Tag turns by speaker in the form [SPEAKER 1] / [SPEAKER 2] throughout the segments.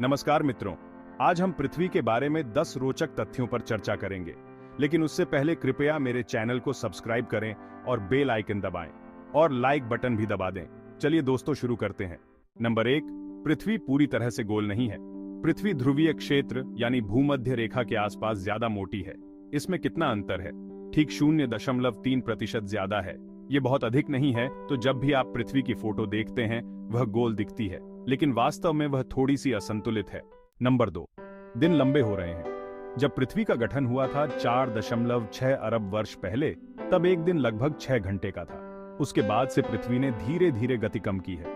[SPEAKER 1] नमस्कार मित्रों, आज हम पृथ्वी के बारे में 10 रोचक तथ्यों पर चर्चा करेंगे। लेकिन उससे पहले कृपया मेरे चैनल को सब्सक्राइब करें और बेल आइकन दबाएं और लाइक बटन भी दबा दें। चलिए दोस्तों शुरू करते हैं। नंबर 1, पृथ्वी पूरी तरह से गोल नहीं है। पृथ्वी ध्रुवीय क्षेत्र यानी भूमध्य रेखा के आसपास ज्यादा मोटी है। इसमें कितना अंतर है? ठीक 0.3% ज्यादा है। ये बहुत अधिक नहीं है, तो जब भी आप पृथ्वी की फोटो देखते हैं वह गोल दिखती है, लेकिन वास्तव में वह थोड़ी सी असंतुलित है। नंबर 2, दिन लंबे हो रहे हैं। जब पृथ्वी का गठन हुआ था 4.6 अरब वर्ष पहले, तब एक दिन लगभग 6 घंटे का था। उसके बाद से पृथ्वी ने धीरे धीरे गति कम की है।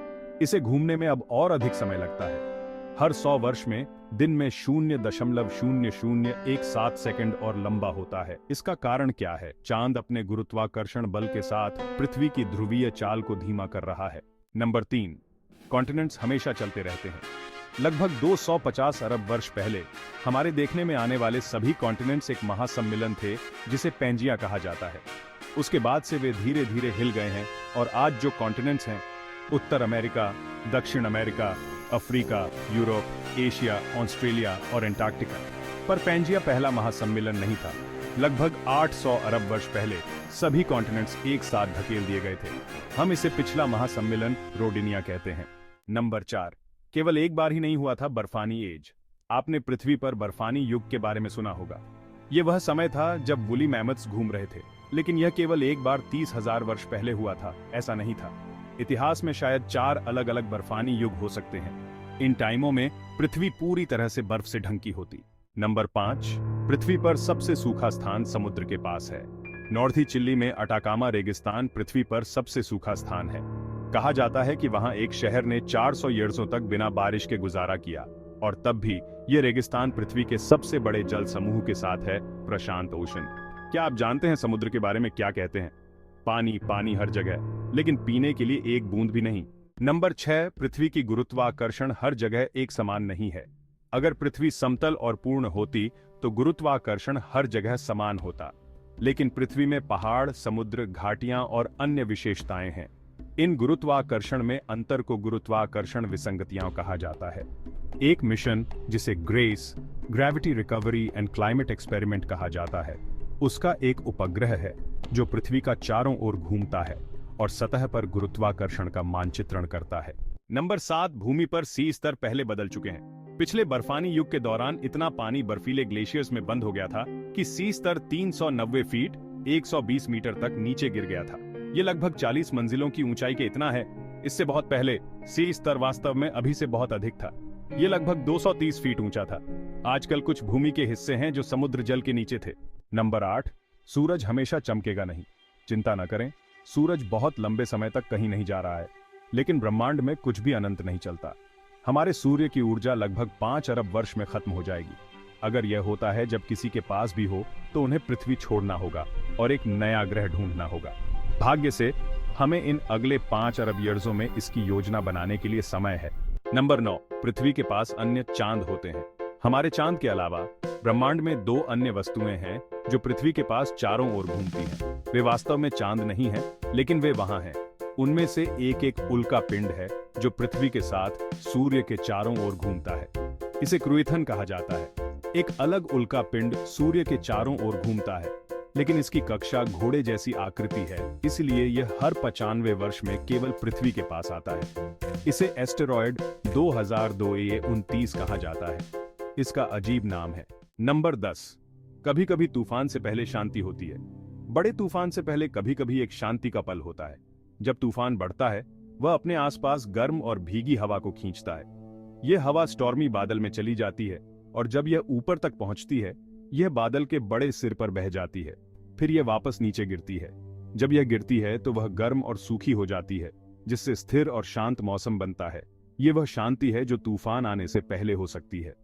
[SPEAKER 1] इसे घूमने में अब और अधिक समय लगता है। हर 100 वर्ष में दिन में 0.0017 सेकंड और लंबा होता है। इसका कारण क्या है? चांद अपने गुरुत्वाकर्षण बल के साथ पृथ्वी की ध्रुवीय चाल को धीमा कर रहा है। नंबर 3, कॉन्टिनेंट्स हमेशा चलते रहते हैं। लगभग 250 अरब वर्ष पहले हमारे देखने में आने वाले सभी कॉन्टिनेंट्स एक महासम्मिलन थे जिसे पैंजिया कहा जाता है। उसके बाद से वे धीरे धीरे हिल गए हैं और आज जो कॉन्टिनेंट्स हैं, उत्तर अमेरिका, दक्षिण America, Africa, Europe, Asia, Australia और एंटार्क्टिका। पर पैंजिया पहला महासम्मिलन नहीं था। लगभग 800 अरब वर्ष पहले सभी कॉन्टिनेंट्स एक साथ धकेल दिए गए थे। हम इसे पिछला महासम्मिलन रोडिनिया कहते हैं। नंबर 4, केवल एक बार ही नहीं हुआ था बर्फानी एज। आपने पृथ्वी पर बर्फानी युग के बारे में सुना होगा। यह वह समय था जब वुली मैमथ्स घूम रहे थे, लेकिन यह केवल एक बार 30,000 वर्ष पहले हुआ था, ऐसा नहीं था। इतिहास में शायद 4 अलग अलग बर्फानी युग हो सकते हैं। इन टाइमों में पृथ्वी पूरी तरह से बर्फ से ढंकी होती। नंबर 5, पृथ्वी पर सबसे सूखा स्थान समुद्र के पास है। नॉर्थी चिली में अटाकामा रेगिस्तान पृथ्वी पर सबसे सूखा स्थान है। कहा जाता है कि वहां एक शहर ने 400 ईयर्सों तक बिना बारिश के गुजारा किया, और तब भी यह रेगिस्तान पृथ्वी के सबसे बड़े जल समूह के साथ है, प्रशांत ओशन। क्या आप जानते हैं समुद्र के बारे में क्या कहते हैं? पानी पानी हर जगह, लेकिन पीने के लिए एक बूंद भी नहीं। नंबर 6, पृथ्वी की गुरुत्वाकर्षण हर जगह एक समान नहीं है। अगर पृथ्वी समतल और पूर्ण होती तो गुरुत्वाकर्षण हर जगह समान होता, लेकिन पृथ्वी में पहाड़, समुद्र, घाटियां और अन्य विशेषताएं हैं। इन गुरुत्वाकर्षण में अंतर को गुरुत्वाकर्षण विसंगतियां कहा जाता है। एक मिशन, जिसे grace, gravity recovery and climate experiment कहा जाता है, उसका एक उपग्रह है जो पृथ्वी का चारों ओर घूमता है और सतह पर गुरुत्वाकर्षण का मानचित्रण करता है। नंबर 7, भूमि पर सी स्तर पहले बदल चुके हैं। पिछले बर्फानी युग के दौरान इतना पानी बर्फीले ग्लेशियर्स में बंद हो गया था कि सी स्तर 390 फीट 120 मीटर तक नीचे गिर गया था। ये लगभग 40 मंजिलों की ऊंचाई के इतना है। इससे बहुत पहले सी स्तर वास्तव में अभी से बहुत अधिक था। ये लगभग 230 फीट ऊंचा था। आजकल कुछ भूमि के हिस्से हैं जो समुद्र जल के नीचे थे। नंबर 8, सूरज हमेशा चमकेगा नहीं। चिंता न करें, सूरज बहुत लंबे समय तक कहीं नहीं जा रहा है, लेकिन ब्रह्मांड में कुछ भी अनंत नहीं चलता। हमारे सूर्य की ऊर्जा लगभग 5 अरब वर्ष में खत्म हो जाएगी। अगर यह होता है जब किसी के पास भी हो, तो उन्हें पृथ्वी छोड़ना होगा और एक नया ग्रह ढूंढना होगा। भाग्य से हमें इन अगले 5 अरब ईयर्सों में इसकी योजना बनाने के लिए समय है। नंबर 9, पृथ्वी के पास अन्य चांद होते हैं। हमारे चांद के अलावा ब्रह्मांड में 2 अन्य वस्तुएं हैं जो पृथ्वी के पास चारों ओर घूमती हैं। वे वास्तव में चांद नहीं हैं, लेकिन वे वहां हैं। उनमें से एक उल्का पिंड है जो पृथ्वी के साथ सूर्य के चारों ओर घूमता है। इसे क्रुइथन कहा जाता है। एक अलग उल्का पिंड सूर्य के चारों ओर घूमता है, लेकिन इसकी कक्षा घोड़े जैसी आकृति है, इसलिए यह हर 95 वर्ष में केवल पृथ्वी के पास आता है। इसे एस्टेरॉयड 2002A29 कहा जाता है। इसका अजीब नाम है। नंबर 10, कभी कभी तूफान से पहले शांति होती है। बड़े तूफान से पहले कभी कभी एक शांति का पल होता है। जब तूफान बढ़ता है, वह अपने आसपास गर्म और भीगी हवा को खींचता है। यह हवा स्टॉर्मी बादल में चली जाती है, और जब यह ऊपर तक पहुंचती है, यह बादल के बड़े सिर पर बह जाती है। फिर यह वापस नीचे गिरती है। जब यह गिरती है तो वह गर्म और सूखी हो जाती है, जिससे स्थिर और शांत मौसम बनता है। यह वह शांति है जो तूफान आने से पहले हो सकती है।